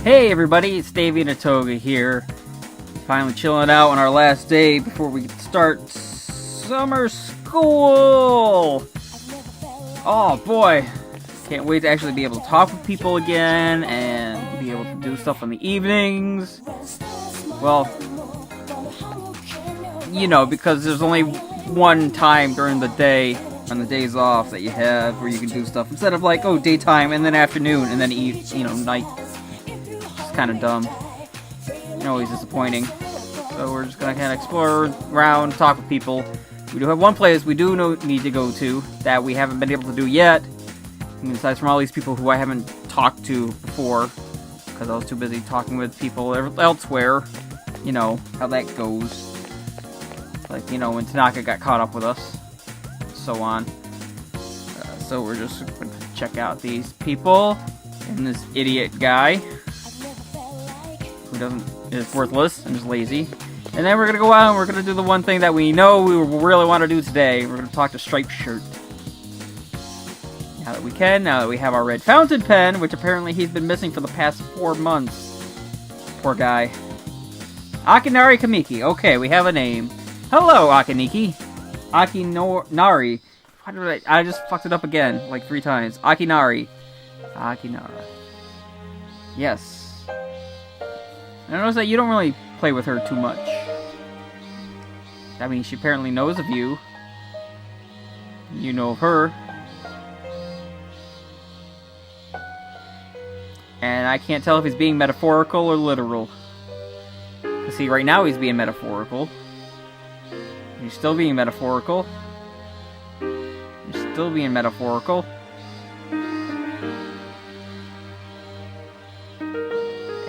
Hey everybody, it's Davey and Toga here. Finally chilling out on our last day before we start summer school! Oh boy, can't wait to actually be able to talk with people again and be able to do stuff in the evenings. Well, you know, because there's only one time during the day, on the days off that you have, where you can do stuff. Instead of like, oh, daytime and then afternoon and then night. It's kind of dumb. And always disappointing. So we're just gonna kind of explore around, talk with people. We do have one place we do need to go to that we haven't been able to do yet. I mean, aside from all these people who I haven't talked to before, because I was too busy talking with people elsewhere. You know how that goes. Like, you know, when Tanaka got caught up with us. So on. So we're just going to check out these people and this idiot guy who is worthless and is lazy. And then we're going to go out and we're going to do the one thing that we know we really want to do today. We're going to talk to Striped Shirt. Now that we have our red fountain pen, which apparently he's been missing for the past 4 months. Poor guy. Akinari Kamiki. Okay, we have a name. Hello, Akiniki. Akinari. I just fucked it up again, like 3 times. Akinari. Akinara. Yes. I notice that you don't really play with her too much. That means she apparently knows of you. You know of her. And I can't tell if he's being metaphorical or literal. See, right now he's being metaphorical. He's still being metaphorical. He's still being metaphorical.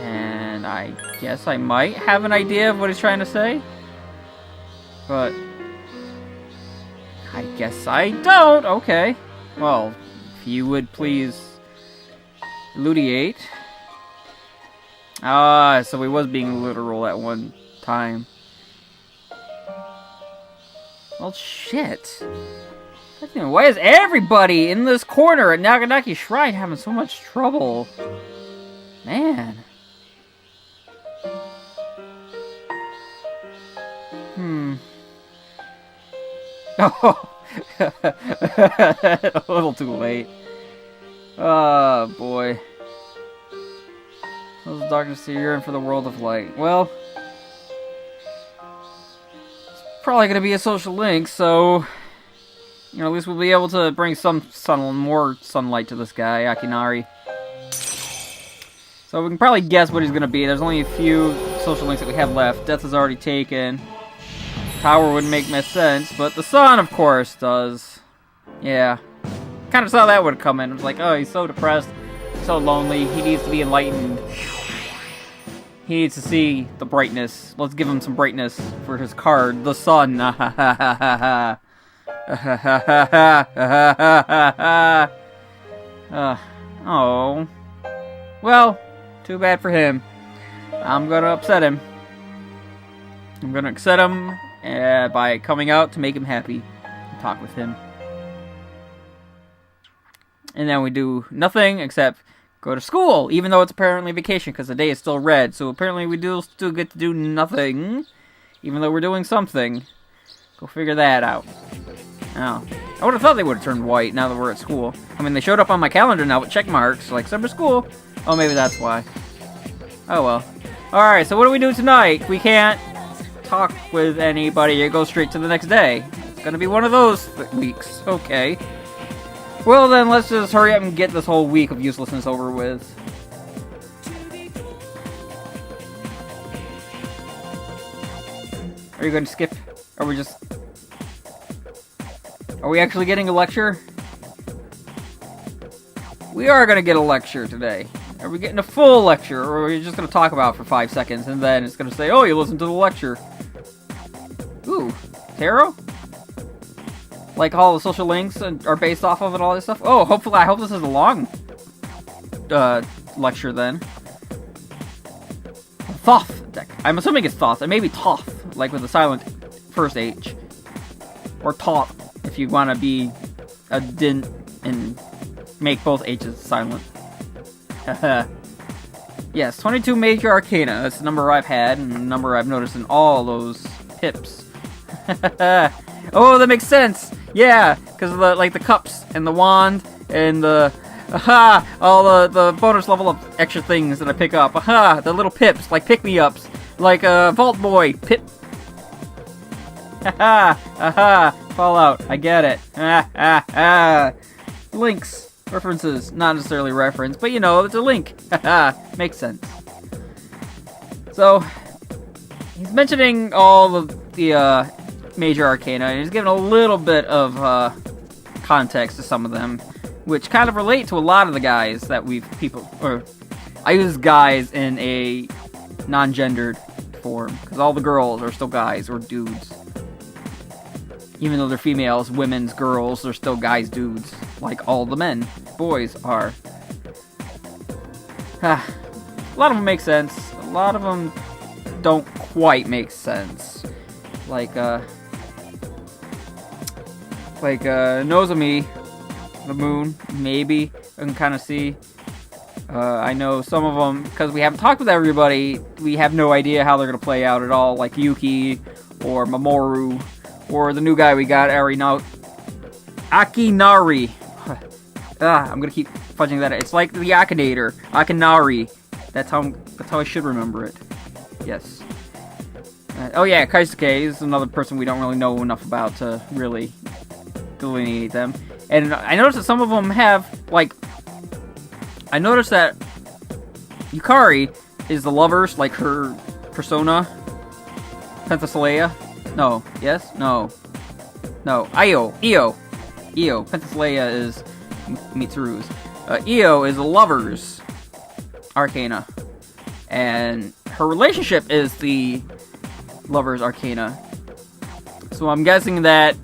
And I guess I might have an idea of what he's trying to say. But I guess I don't. Okay. Well, if you would please elucidate. So he was being literal at one time. Well, shit. Why is everybody in this corner at Naganaki Shrine having so much trouble? Man. Oh. A little too late. Oh, boy. Those darkness here, you're in for the world of light. Well, it's probably gonna be a social link, so you know, at least we'll be able to bring some more sunlight to this guy, Akinari. So we can probably guess what he's gonna be. There's only a few social links that we have left. Death is already taken. Power wouldn't make much sense, but the sun, of course, does. Yeah. Kind of saw that would come in. It was like, oh, he's so depressed, so lonely, he needs to be enlightened. He needs to see the brightness. Let's give him some brightness for his card, the sun. Oh. Well, too bad for him. I'm gonna upset him. I'm gonna upset him by coming out to make him happy. Talk with him. And then we do nothing except go to school, even though it's apparently vacation, because the day is still red. So apparently we do still get to do nothing, even though we're doing something. Go figure that out. Oh. I would have thought they would have turned white now that we're at school. I mean, they showed up on my calendar now with check marks, like summer school. Oh, maybe that's why. Oh well. Alright, so what do we do tonight? We can't talk with anybody or go straight to the next day. It's gonna be one of those weeks. Okay. Well then, let's just hurry up and get this whole week of uselessness over with. Are you going to skip? Are we actually getting a lecture? We are going to get a lecture today. Are we getting a full lecture, or are we just going to talk about it for 5 seconds, and then it's going to say, oh, you listened to the lecture. Ooh, tarot? Like all the social links are based off of it, all this stuff. Oh, hopefully, I hope this is a long lecture then. Thoth deck. I'm assuming it's Thoth. It may be Toth, like with a silent first H. Or Toth, if you want to be a dint and make both H's silent. Yes, 22 major arcana. That's the number I've had, and the number I've noticed in all those pips. Oh, that makes sense! Yeah, because of the cups, and the wand, and the... Aha! All the bonus level of extra things that I pick up. Aha! The little pips, like pick-me-ups. Like Vault Boy, pip. Haha! Aha! Fallout, I get it. Ah, ah, ah. Links. References. Not necessarily reference, but you know, it's a link. Haha! Makes sense. So, he's mentioning all of the major arcana, and he's giving a little bit of context to some of them, which kind of relate to a lot of the guys that I use guys in a non-gendered form, because all the girls are still guys or dudes. Even though they're females, women's, girls, they're still guys, dudes, like all the men, boys are. A lot of them make sense, a lot of them don't quite make sense. Like Nozomi, the moon, maybe I can kind of see. I know some of them, because we haven't talked with everybody, we have no idea how they're going to play out at all, like Yuki, or Mamoru, or the new guy we got, Akinari. I'm going to keep fudging that. It's like the Akinator, Akinari. That's how I should remember it. Yes. Oh yeah, Kaisuke is another person we don't really know enough about to really delineate them. And I noticed that some of them have, like... I noticed that Yukari is the lovers, like her persona. Penthesilea? No. Yes? No. No. Io. Penthesilea is Mitsuru's. Io is the lovers arcana. And her relationship is the lovers arcana. So I'm guessing that,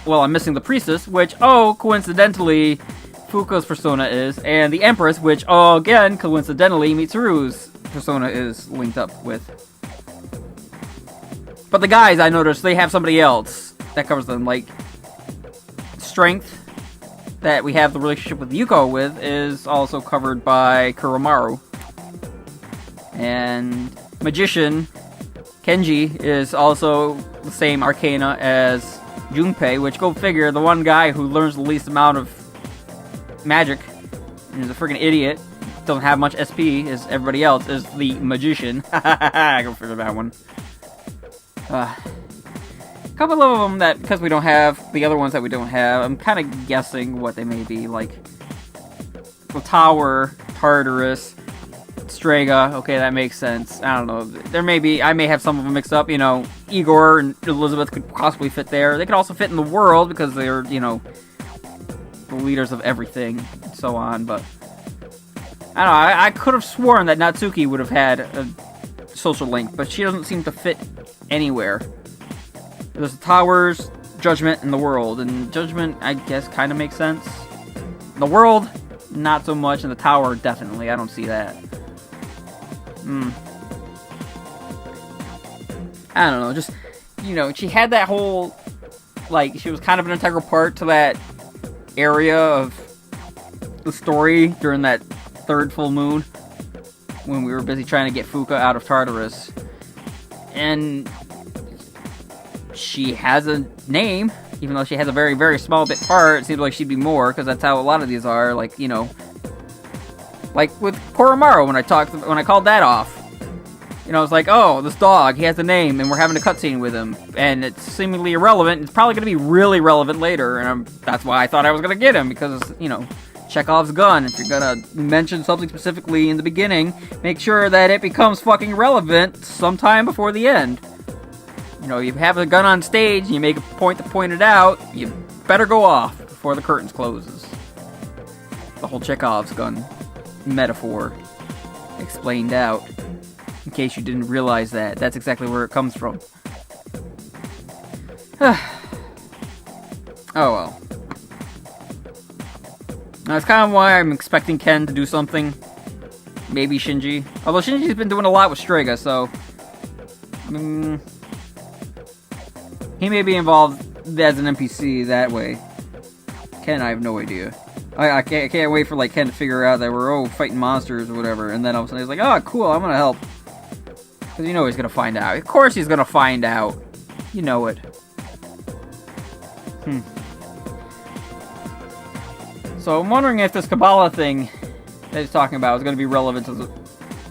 well, I'm missing the priestess, which, coincidentally, Fuko's persona is, and the Empress, which, again, coincidentally, Mitsuru's persona is linked up with. But the guys, I noticed, they have somebody else that covers them, like, Strength, that we have the relationship with Yuko with, is also covered by Kuromaru. And Magician, Kenji, is also the same arcana as Junpei, which, go figure, the one guy who learns the least amount of magic and is a freaking idiot, doesn't have much SP as everybody else, is the Magician. Go figure that one. A couple of them that, because we don't have the other ones that we don't have, I'm kind of guessing what they may be, like the Tower, Tartarus, Strega. Okay, that makes sense. I don't know. There may be, I may have some of them mixed up, you know, Igor and Elizabeth could possibly fit there. They could also fit in the world because they're, you know, the leaders of everything, and so on, but I don't know, I could have sworn that Natsuki would have had a social link, but she doesn't seem to fit anywhere. There's the Towers, Judgment, and the World, and Judgment, I guess, kind of makes sense. The World, not so much, and the Tower, definitely, I don't see that. I don't know, just, you know, she had that whole, like, she was kind of an integral part to that area of the story during that third full moon when we were busy trying to get Fuka out of Tartarus. And she has a name, even though she has a very, very small bit part. It seems like she'd be more, because that's how a lot of these are, like, you know, like with Koromaru when I called that off. You know, it's like, oh, this dog, he has a name, and we're having a cutscene with him, and it's seemingly irrelevant. It's probably going to be really relevant later, and that's why I thought I was going to get him, because, you know, Chekhov's gun. If you're going to mention something specifically in the beginning, make sure that it becomes fucking relevant sometime before the end. You know, you have a gun on stage, and you make a point to point it out, you better go off before the curtains closes. The whole Chekhov's gun metaphor explained out. In case you didn't realize that. That's exactly where it comes from. Oh well. That's kind of why I'm expecting Ken to do something. Maybe Shinji. Although Shinji's been doing a lot with Strega, so... he may be involved as an NPC that way. Ken, I have no idea. I can't wait for like Ken to figure out that we're fighting monsters or whatever, and then all of a sudden he's like, oh cool, I'm gonna help. Because you know he's gonna find out. Of course he's gonna find out. You know it. So I'm wondering if this Kabbalah thing that he's talking about is gonna be relevant to the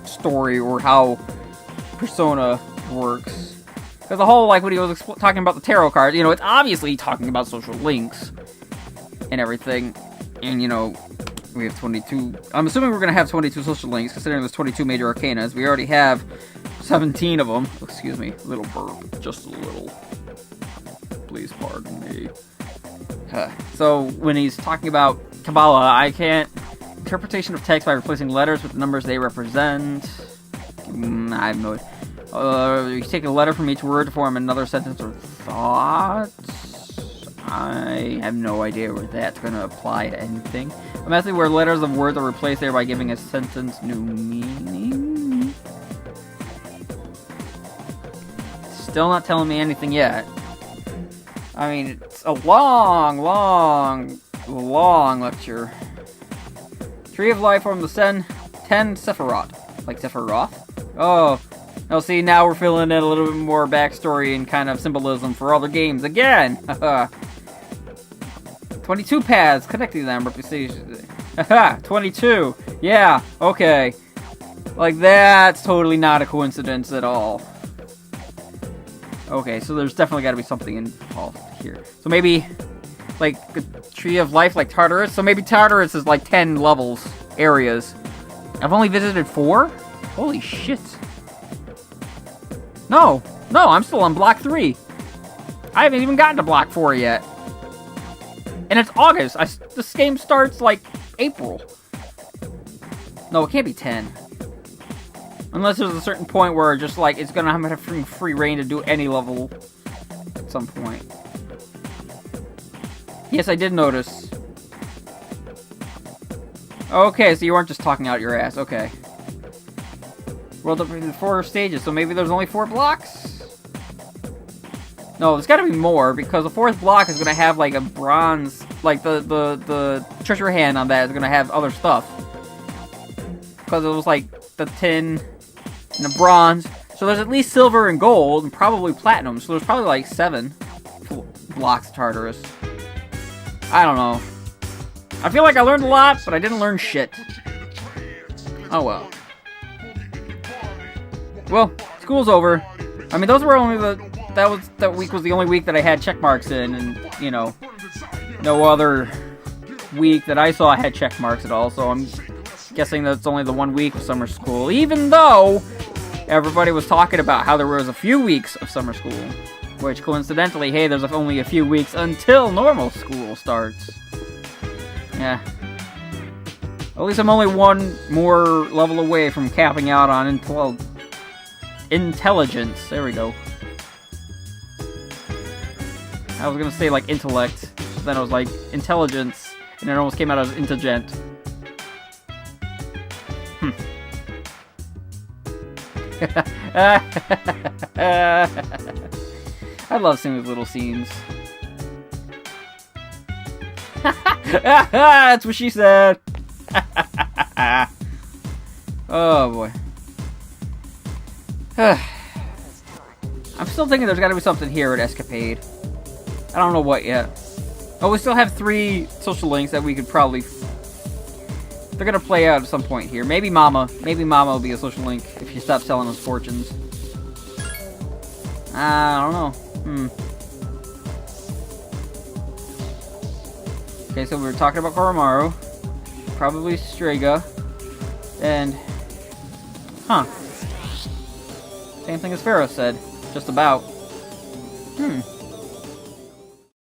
story or how Persona works. Because the whole, like, when he was talking about the tarot cards, you know, it's obviously talking about social links and everything. And, you know, we have 22... I'm assuming we're going to have 22 social links, considering there's 22 major arcanas. We already have 17 of them. Excuse me, little burp. Just a little. Please pardon me. So, when he's talking about Kabbalah, I can't... Interpretation of text by replacing letters with the numbers they represent. I have no idea. You take a letter from each word to form another sentence or thought. I have no idea where that's going to apply to anything. A method where letters of words are replaced thereby giving a sentence new meaning. Still not telling me anything yet. I mean, it's a long lecture. Tree of Life from the 10 Sephiroth. Like Sephiroth? Oh. Oh, see, now we're filling in a little bit more backstory and kind of symbolism for other games again. 22 paths connecting them. 22. Yeah, okay. Like, that's totally not a coincidence at all. Okay, so there's definitely got to be something involved here. So maybe, like, the Tree of Life, like Tartarus? So maybe Tartarus is like 10 levels, areas. I've only visited 4? Holy shit. No, I'm still on block 3. I haven't even gotten to block 4 yet. And it's August. This game starts, like, April. No, it can't be 10. Unless there's a certain point where just, like, it's gonna have free reign to do any level at some point. Yes, I did notice. Okay, so you weren't just talking out your ass. Okay. World up into 4 stages, so maybe there's only 4 blocks? No, there's gotta be more, because the 4th block is gonna have, like, a bronze... Like, the treasure hand on that is gonna have other stuff. Because it was, like, the tin and the bronze. So there's at least silver and gold, and probably platinum, so there's probably, like, 7 blocks of Tartarus. I don't know. I feel like I learned a lot, but I didn't learn shit. Oh well. Well, school's over. I mean, those were only that week was the only week that I had check marks in, and, you know, no other week that I saw had check marks at all, so I'm guessing that's only the 1 week of summer school, even though everybody was talking about how there was a few weeks of summer school, which coincidentally, hey, there's only a few weeks until normal school starts. Yeah. At least I'm only one more level away from capping out on intelligence. There we go. I was gonna say, like, intellect, but then I was like, intelligence, and it almost came out as intelligent. I love seeing these little scenes. That's what she said! Oh, boy. I'm still thinking there's gotta be something here at Escapade. I don't know what yet. Oh, we still have 3 social links that we could probably... They're gonna play out at some point here. Maybe Mama. Maybe Mama will be a social link if you stop selling us fortunes. I don't know. Okay, so we were talking about Koromaru. Probably Strega. And... Huh. Same thing as Pharaoh said. Just about.